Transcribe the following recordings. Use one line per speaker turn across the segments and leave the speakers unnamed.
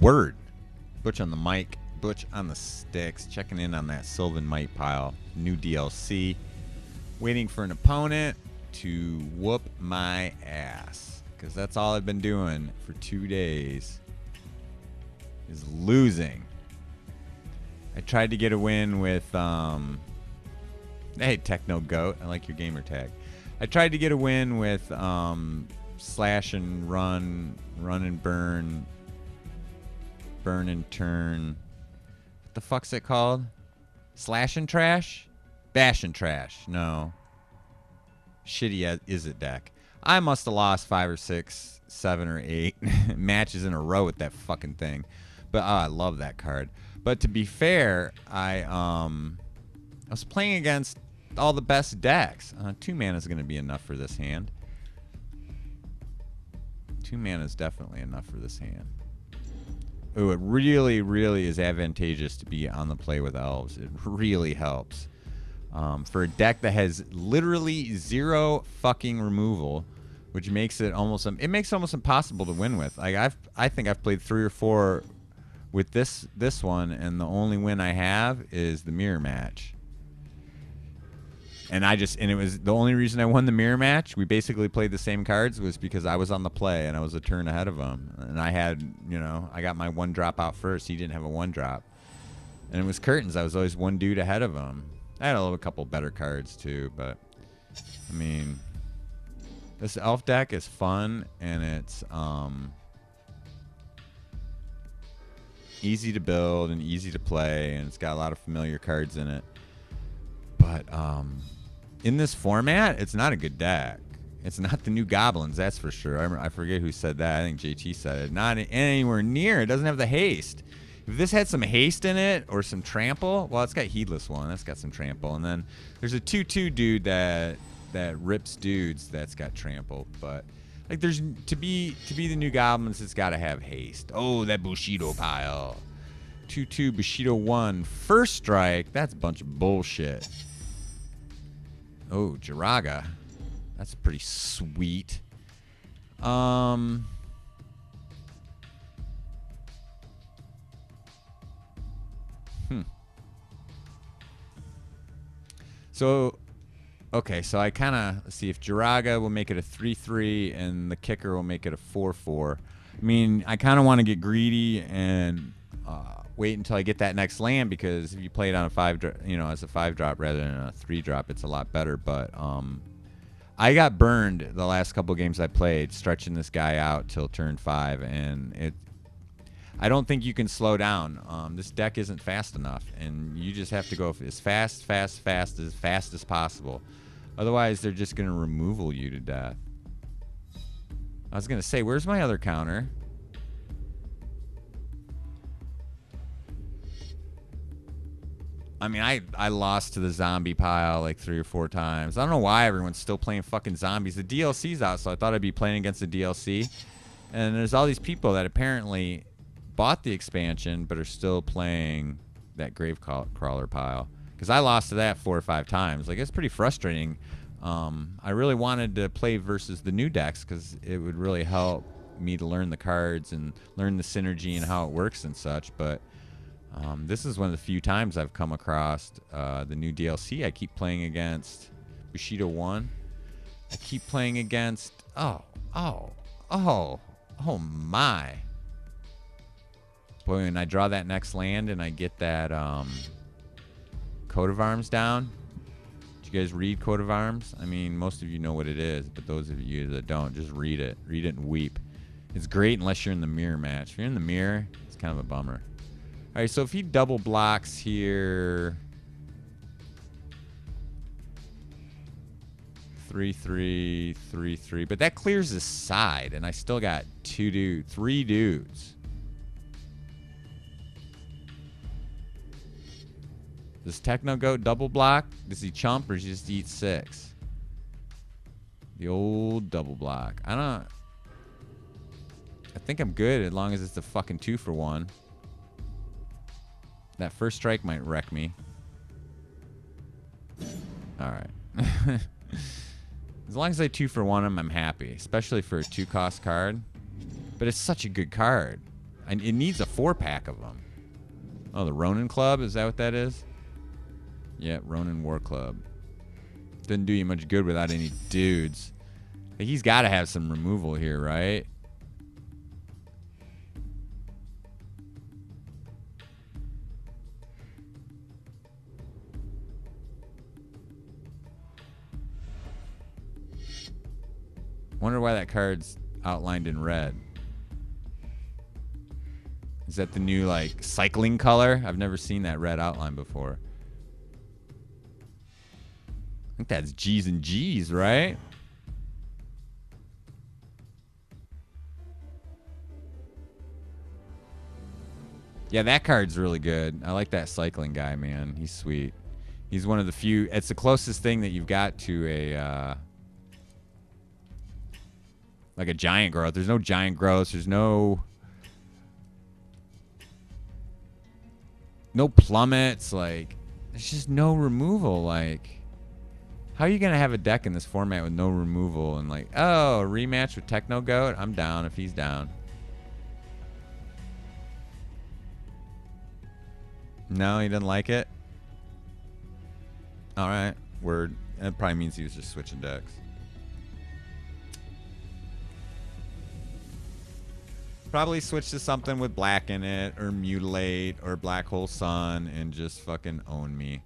Word. Butch on the mic. Butch on the sticks. Checking in on that Sylvan Might pile. New DLC. Waiting for an opponent to whoop my ass. Because that's all I've been doing for 2 days. Is losing. I tried to get a win with, hey, Techno Goat. I like your gamer tag. I tried to get a win with slash and run, run and burn, burn and turn. What the fuck's it called? Slash and trash? Bash and trash. No. Shitty is it deck. I must have lost 5 or 6, 7 or 8 matches in a row with that fucking thing. But I love that card. But to be fair, I was playing against all the best decks. 2 mana is going to be enough for this hand. 2 mana is definitely enough for this hand. Oh, it really, really is advantageous to be on the play with Elves. It really helps. For a deck that has literally 0 fucking removal, which makes it almost impossible to win with. Like I think I've played 3 or 4 with this one, and the only win I have is the mirror match. And it was the only reason I won the mirror match. We basically played the same cards was because I was on the play and I was a turn ahead of him. And I had, I got my 1-drop out first. He didn't have a 1-drop. And it was curtains. I was always 1 dude ahead of him. I had a couple better cards too, but I mean, this elf deck is fun and it's easy to build and easy to play, and it's got a lot of familiar cards in it. But in this format, it's not a good deck. It's not the new goblins, that's for sure. I forget who said that. I think JT said it. Not anywhere near. It doesn't have the haste. If this had some haste in it or some trample, well, it's got heedless one. That's got some trample. And then there's a 2/2 dude that rips dudes that's got trample. But like, there's to be the new goblins, it's got to have haste. Oh, that Bushido pile. 2/2 Bushido 1 first strike. That's a bunch of bullshit. Oh, Jiraga. That's pretty sweet. So, okay, so I kind of see if Jiraga will make it a 3/3 and the kicker will make it a 4/4. I mean, I kind of want to get greedy and wait until I get that next land, because if you play it on a 5, as a 5-drop rather than a 3-drop, it's a lot better. But I got burned the last couple games I played, stretching this guy out till turn 5, and I don't think you can slow down. This deck isn't fast enough, and you just have to go as fast as possible. Otherwise, they're just going to removal you to death. I was going to say, where's my other counter? I mean, I lost to the zombie pile like 3 or 4 times. I don't know why everyone's still playing fucking zombies. The DLC's out, so I thought I'd be playing against the DLC. And there's all these people that apparently bought the expansion but are still playing that grave crawler pile. Because I lost to that 4 or 5 times. Like, it's pretty frustrating. I really wanted to play versus the new decks because it would really help me to learn the cards and learn the synergy and how it works and such. But this is one of the few times I've come across the new DLC. I keep playing against Bushido 1. I keep playing against... Oh my. Boy, when I draw that next land and I get that Coat of Arms down. Did you guys read Coat of Arms? I mean, most of you know what it is, but those of you that don't, just read it. Read it and weep. It's great unless you're in the mirror match. If you're in the mirror, it's kind of a bummer. All right, so if he double blocks here, 3/3, 3/3, but that clears his side, and I still got 3 dudes. Does Techno Goat double block? Does he chump or does he just eat 6? The old double block. I think I'm good as long as it's a fucking 2-for-1. That first strike might wreck me. Alright. As long as I 2-for-1 him, I'm happy. Especially for a 2-cost card. But it's such a good card. And it needs a 4-pack of them. Oh, the Ronin Club? Is that what that is? Yeah, Ronin War Club. Didn't do you much good without any dudes. He's got to have some removal here, right? Wonder why that card's outlined in red. Is that the new, like, cycling color? I've never seen that red outline before. I think that's G's and G's, right? Yeah, that card's really good. I like that cycling guy, man. He's sweet. He's one of the few. It's the closest thing that you've got to a like a giant growth. There's no giant growths. There's no plummets. Like, there's just no removal. Like, how are you gonna have a deck in this format with no removal and like, oh, a rematch with Techno Goat? I'm down if he's down. No, he didn't like it. All right, word. That probably means he was just switching decks. Probably switch to something with black in it, or Mutilate, or Black Hole Sun, and just fucking own me.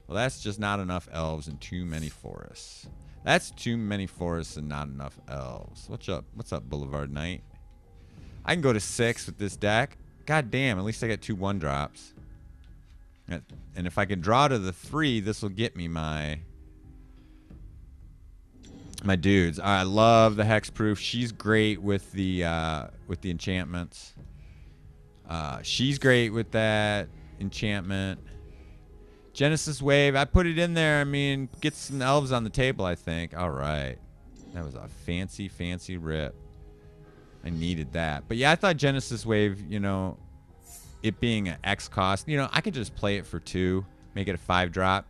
Well, that's just not enough elves and too many forests. That's too many forests and not enough elves. What's up? What's up, Boulevard Knight? I can go to 6 with this deck. God damn, at least I got 2 1-drops. And if I can draw to the 3, this will get me my dudes. I love the hexproof. She's great with the enchantments. She's great with that enchantment. Genesis Wave. I put it in there. I mean, get some elves on the table, I think. All right. That was a fancy, fancy rip. I needed that. But yeah, I thought Genesis Wave, you know, it being an X cost, you know, I could just play it for 2, make it a 5-drop.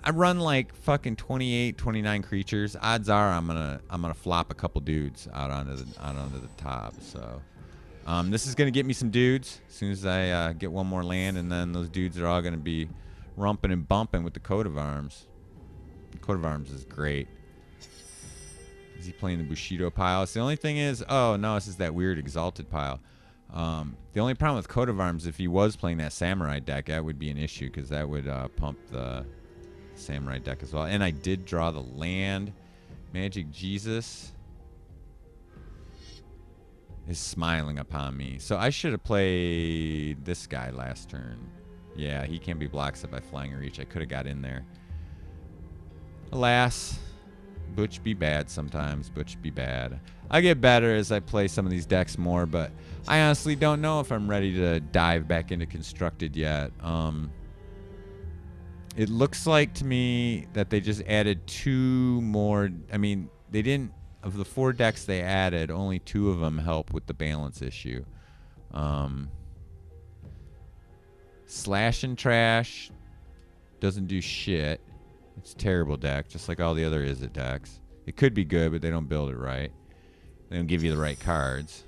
I run like fucking 28, 29 creatures. Odds are I'm gonna flop a couple dudes out onto the top. So this is gonna get me some dudes as soon as I get one more land, and then those dudes are all gonna be rumping and bumping with the Coat of Arms. The Coat of Arms is great. Is he playing the Bushido pile? It's the only thing is, oh no, this is that weird Exalted pile. The only problem with Coat of Arms, if he was playing that Samurai deck, that would be an issue because that would pump the Samurai deck as well. And I did draw the land. Magic Jesus is smiling upon me. So I should have played this guy last turn. Yeah, he can be blocked up by Flying Reach. I could have got in there. Alas, Butch be bad sometimes. Butch be bad. I get better as I play some of these decks more, but I honestly don't know if I'm ready to dive back into Constructed yet. It looks like to me that they just added 2 more. I mean, they didn't. Of the 4 decks they added, only 2 of them help with the balance issue. Slash and Trash doesn't do shit. It's a terrible deck, just like all the other Izzet decks. It could be good, but they don't build it right. They don't give you the right cards.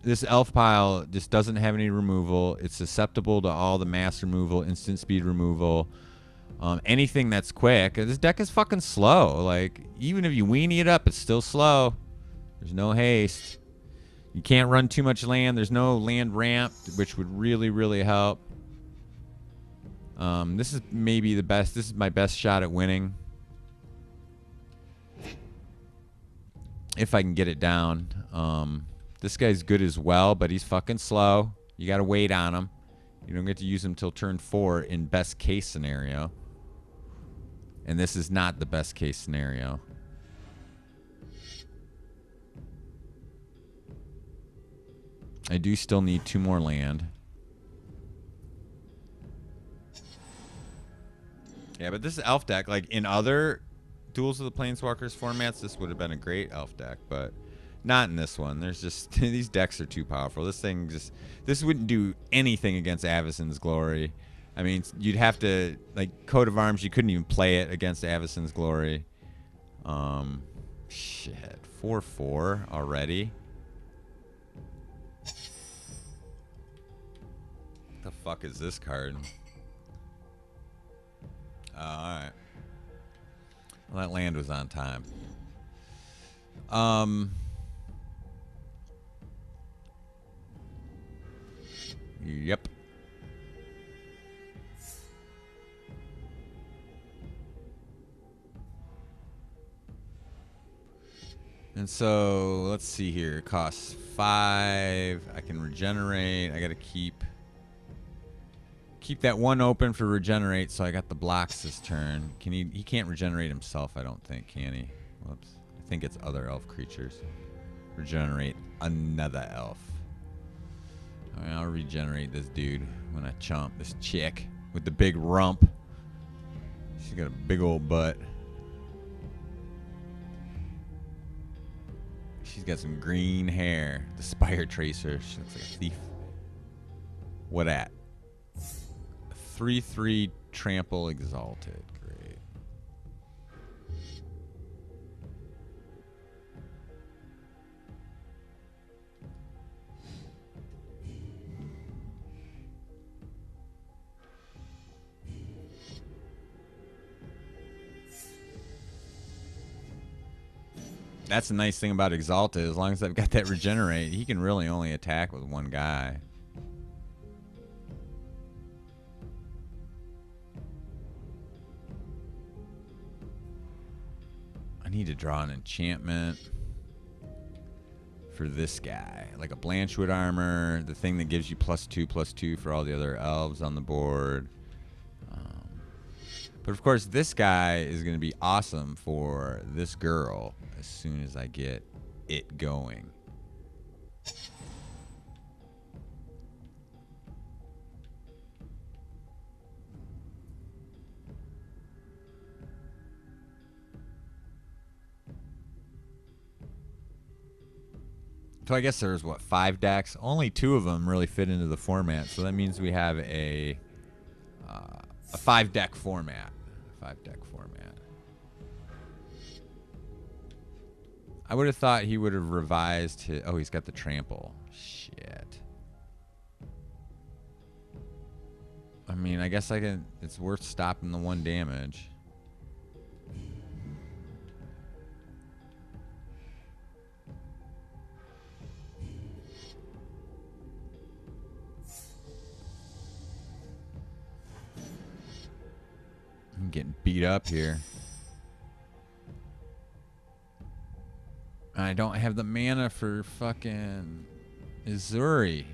This elf pile just doesn't have any removal. It's susceptible to all the mass removal, instant speed removal, anything that's quick. This deck is fucking slow. Like, even if you weenie it up, it's still slow. There's no haste. You can't run too much land. There's no land ramp, which would really, really help. This is maybe the best. This is my best shot at winning. If I can get it down. This guy's good as well, but he's fucking slow. You got to wait on him. You don't get to use him till turn 4 in best case scenario. And this is not the best case scenario. I do still need 2 more land. Yeah, but this is elf deck. Like in other Duels of the Planeswalkers formats, this would have been a great elf deck, but not in this one. There's just these decks are too powerful. This wouldn't do anything against Avacyn's Glory. I mean, you'd have to, like, Coat of Arms, you couldn't even play it against Avacyn's Glory. Shit. 4/4 already. What the fuck is this card? Oh, alright. Well, that land was on time. Yep. And so, let's see here. It costs 5. I can regenerate. I gotta keep that one open for regenerate, so I got the blocks this turn. Can he can't regenerate himself, I don't think, can he? Whoops. I think it's other elf creatures. Regenerate another elf. All right, I'll regenerate this dude when I chomp this chick with the big rump. She's got a big old butt. She's got some green hair. The Spire Tracer. She looks like a thief. What at? 3/3 Trample Exalted. Great. That's the nice thing about Exalted. As long as I've got that regenerate, he can really only attack with one guy. I need to draw an enchantment for this guy. Like a Blanchwood Armor, the thing that gives you +2/+2 for all the other elves on the board. But of course, this guy is going to be awesome for this girl as soon as I get it going. So I guess there's, what, 5 decks? Only 2 of them really fit into the format, so that means we have a 5-deck format. 5-deck format. I would have thought he would have revised his... Oh, he's got the trample. Shit. I mean, I guess I can... It's worth stopping the 1 damage. I'm getting beat up here. I don't have the mana for fucking Izuri.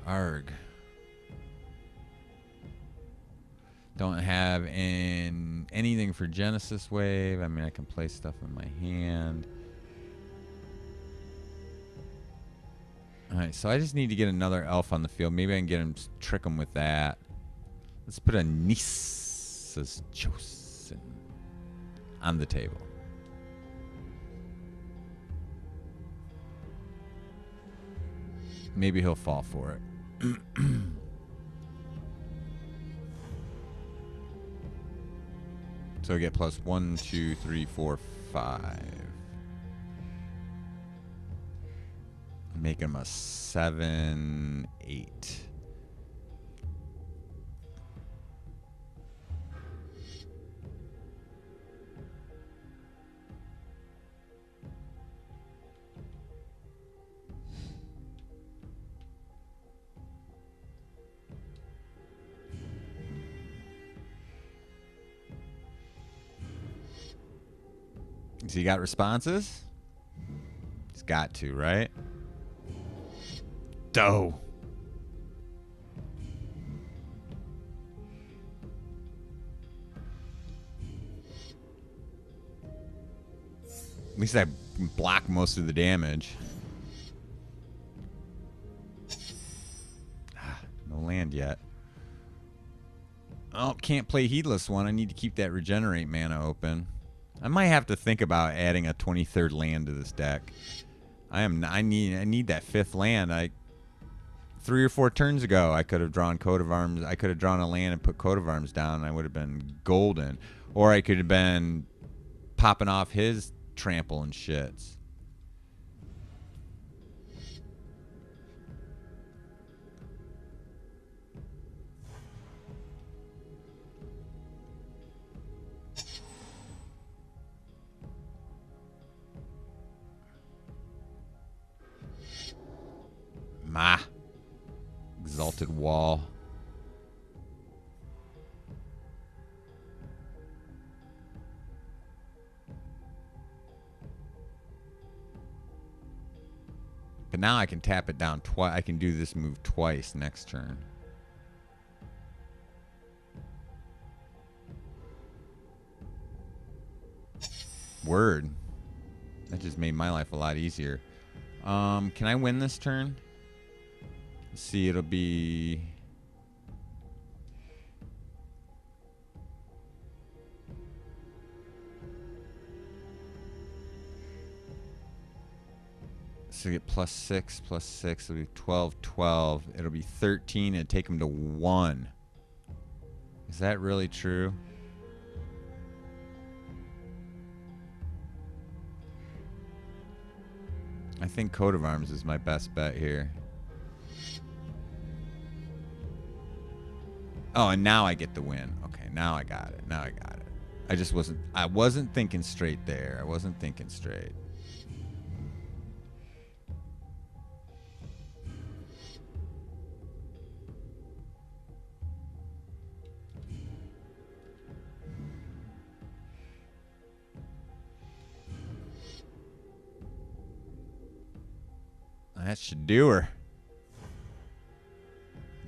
Arg. Don't have anything for Genesis Wave. I mean, I can play stuff in my hand. Alright, so I just need to get another elf on the field. Maybe I can get him, trick him with that. Let's put a Nisa's Chosen on the table. Maybe he'll fall for it. So I get +1, 2, 3, 4, 5. Make him a 7, 8. So you got responses? He's got to, right? Doe. At least I block most of the damage. No land yet. Oh, can't play Heedless One. I need to keep that regenerate mana open. I might have to think about adding a 23rd land to this deck. I need that 5th land. 3 or 4 turns ago, I could have drawn Coat of Arms. I could have drawn a land and put Coat of Arms down. And I would have been golden. Or I could have been popping off his trample and shits. Ma. Exalted Wall. But now I can tap it down twice. I can do this move twice next turn. Word. That just made my life a lot easier. Can I win this turn? Let's see, it'll be... So get +6, +6. It'll be 12, 12. It'll be 13 and take him to 1. Is that really true? I think Coat of Arms is my best bet here. Oh, and now I get the win. Okay, now I got it. Now I got it. I wasn't thinking straight there. I wasn't thinking straight. That should do her.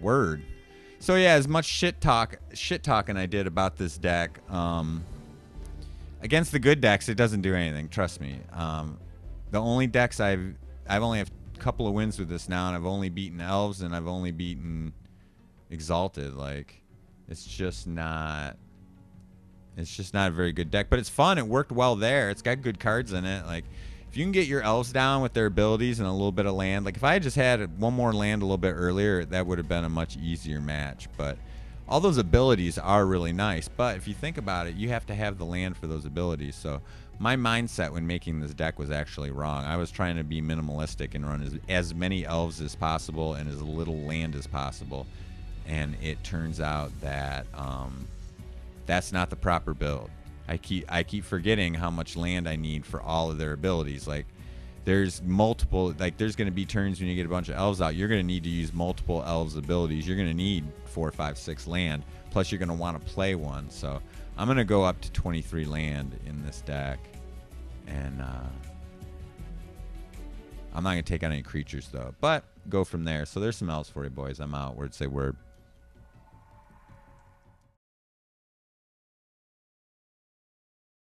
Word. So yeah, as much shit talking I did about this deck, against the good decks, it doesn't do anything. Trust me. The only decks I've only have a couple of wins with this now, and I've only beaten Elves and I've only beaten Exalted. Like, it's just not a very good deck, but it's fun. It worked well there. It's got good cards in it. Like, if you can get your Elves down with their abilities and a little bit of land, like if I had just had one more land a little bit earlier, that would have been a much easier match. But all those abilities are really nice. But if you think about it, you have to have the land for those abilities. So my mindset when making this deck was actually wrong. I was trying to be minimalistic and run as many Elves as possible and as little land as possible. And it turns out that that's not the proper build. I keep forgetting how much land I need for all of their abilities. Like, there's multiple, like, there's going to be turns when you get a bunch of Elves out. You're going to need to use multiple Elves abilities. You're going to need 4, 5, 6 land. Plus, you're going to want to play one. So I'm going to go up to 23 land in this deck. And I'm not going to take out any creatures, though. But go from there. So there's some Elves for you, boys. I'm out. Word say word.